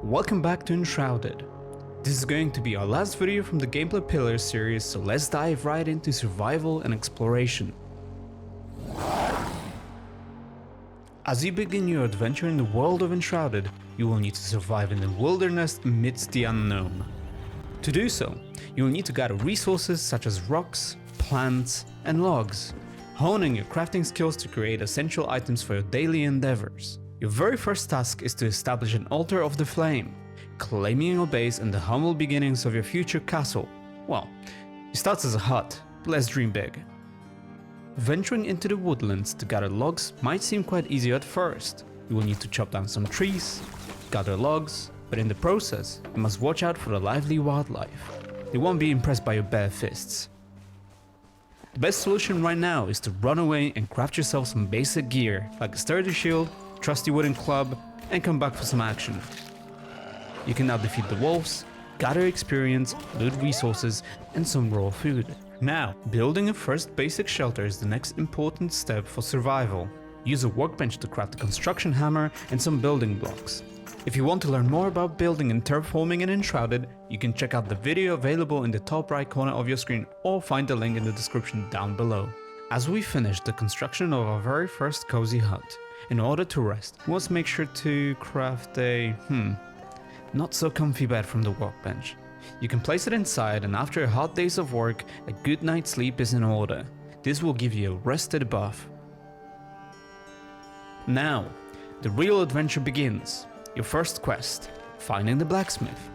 Welcome back to Enshrouded. This is going to be our last video from the Gameplay Pillars series, so let's dive right into survival and exploration. As you begin your adventure in the world of Enshrouded, you will need to survive in the wilderness amidst the unknown. To do so, you will need to gather resources such as rocks, plants, and logs, honing your crafting skills to create essential items for your daily endeavors. Your very first task is to establish an altar of the flame, claiming your base and the humble beginnings of your future castle. Well, it starts as a hut, but let's dream big. Venturing into the woodlands to gather logs might seem quite easy at first. You will need to chop down some trees, gather logs, but in the process, you must watch out for the lively wildlife. They won't be impressed by your bare fists. The best solution right now is to run away and craft yourself some basic gear, like a sturdy shield, trusty wooden club, and come back for some action. You can now defeat the wolves, gather experience, loot resources, and some raw food. Now, building a first basic shelter is the next important step for survival. Use a workbench to craft a construction hammer and some building blocks. If you want to learn more about building and terraforming in Enshrouded, you can check out the video available in the top right corner of your screen or find the link in the description down below. As we finish the construction of our very first cozy hut, in order to rest, we must make sure to craft a not so comfy bed from the workbench. You can place it inside, and after a hot days of work, a good night's sleep is in order. This will give you a rested buff. Now, the real adventure begins. Your first quest, finding the blacksmith.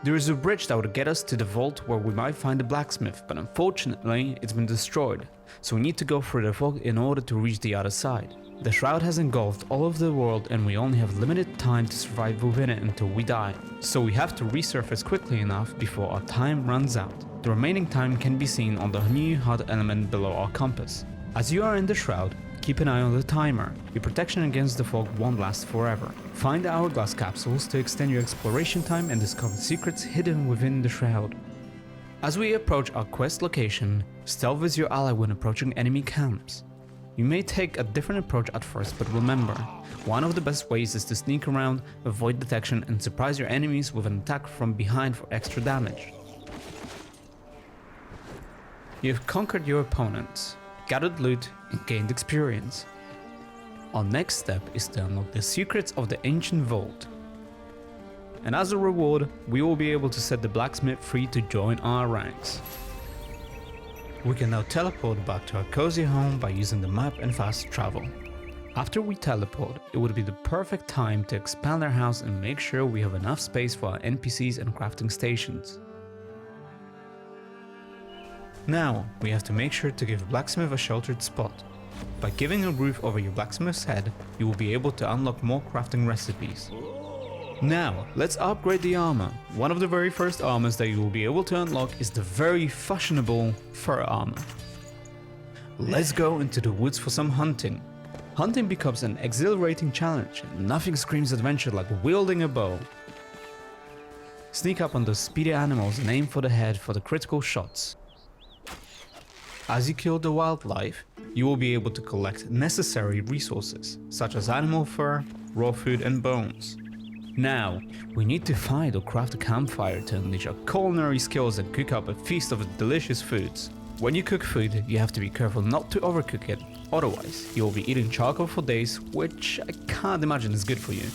There is a bridge that would get us to the vault where we might find the blacksmith, but unfortunately it's been destroyed, so we need to go through the fog in order to reach the other side. The shroud has engulfed all of the world and we only have limited time to survive within it until we die, so we have to resurface quickly enough before our time runs out. The remaining time can be seen on the new HUD element below our compass. As you are in the shroud, keep an eye on the timer. Your protection against the fog won't last forever. Find the hourglass capsules to extend your exploration time and discover secrets hidden within the shroud. As we approach our quest location, stealth is your ally when approaching enemy camps. You may take a different approach at first, but remember, one of the best ways is to sneak around, avoid detection, and surprise your enemies with an attack from behind for extra damage. You have conquered your opponents, gathered loot, and gained experience. Our next step is to unlock the secrets of the ancient vault. And as a reward, we will be able to set the blacksmith free to join our ranks. We can now teleport back to our cozy home by using the map and fast travel. After we teleport, it would be the perfect time to expand our house and make sure we have enough space for our NPCs and crafting stations. Now, we have to make sure to give Blacksmith a sheltered spot. By giving a roof over your blacksmith's head, you will be able to unlock more crafting recipes. Now, let's upgrade the armor. One of the very first armors that you will be able to unlock is the very fashionable fur armor. Let's go into the woods for some hunting. Hunting becomes an exhilarating challenge, and nothing screams adventure like wielding a bow. Sneak up on those speedy animals and aim for the head for the critical shots. As you kill the wildlife, you will be able to collect necessary resources, such as animal fur, raw food, and bones. Now, we need to find or craft a campfire to unleash our culinary skills and cook up a feast of delicious foods. When you cook food, you have to be careful not to overcook it, otherwise you will be eating charcoal for days, which I can't imagine is good for you.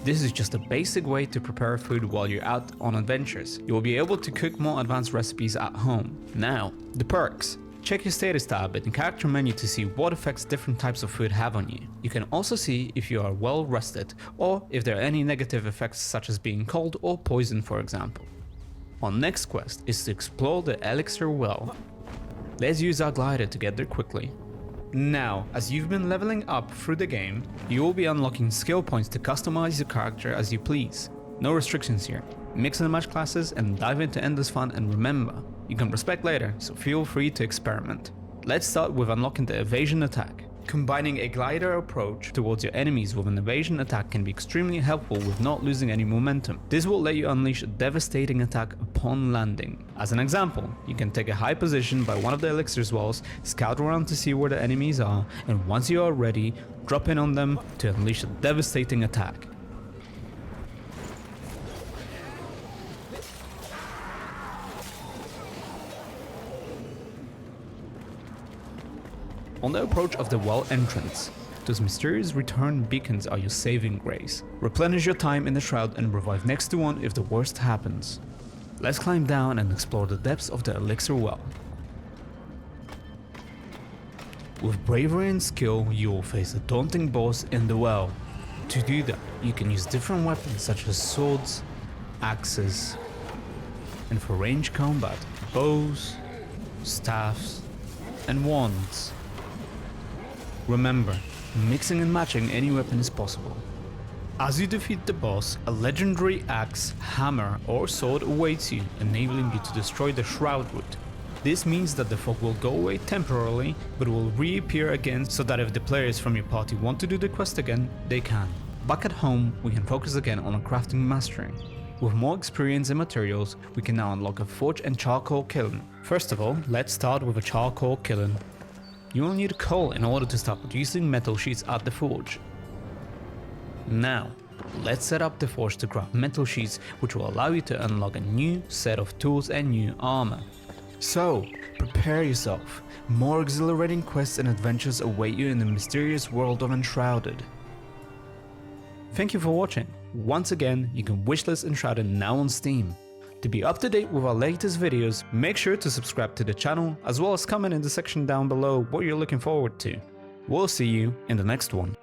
This is just a basic way to prepare food while you're out on adventures. You will be able to cook more advanced recipes at home. Now, the perks. Check your status tab in the character menu to see what effects different types of food have on you. You can also see if you are well rested or if there are any negative effects such as being cold or poisoned, for example. Our next quest is to explore the Elixir Well. Let's use our glider to get there quickly. Now, as you've been leveling up through the game, you will be unlocking skill points to customize your character as you please. No restrictions here. Mix and match classes and dive into endless fun, and remember, you can respec later, so feel free to experiment. Let's start with unlocking the evasion attack. Combining a glider approach towards your enemies with an evasion attack can be extremely helpful with not losing any momentum. This will let you unleash a devastating attack upon landing. As an example, you can take a high position by one of the elixir's walls, scout around to see where the enemies are, and once you are ready, drop in on them to unleash a devastating attack. On the approach of the well entrance, those mysterious return beacons are your saving grace. Replenish your time in the shroud and revive next to one if the worst happens. Let's climb down and explore the depths of the elixir well. With bravery and skill, you will face a daunting boss in the well. To do that, you can use different weapons such as swords, axes, and for range combat, bows, staffs, and wands. Remember, mixing and matching any weapon is possible. As you defeat the boss, a legendary axe, hammer, or sword awaits you, enabling you to destroy the shroud root. This means that the fog will go away temporarily, but will reappear again so that if the players from your party want to do the quest again, they can. Back at home, we can focus again on our crafting mastering. With more experience and materials, we can now unlock a forge and charcoal kiln. First of all, let's start with a charcoal kiln. You will need coal in order to start producing metal sheets at the forge. Now, let's set up the forge to craft metal sheets, which will allow you to unlock a new set of tools and new armor. So, prepare yourself. More exhilarating quests and adventures await you in the mysterious world of Enshrouded. Thank you for watching. Once again, you can wishlist Enshrouded now on Steam. To be up to date with our latest videos, make sure to subscribe to the channel, as well as comment in the section down below what you're looking forward to. We'll see you in the next one.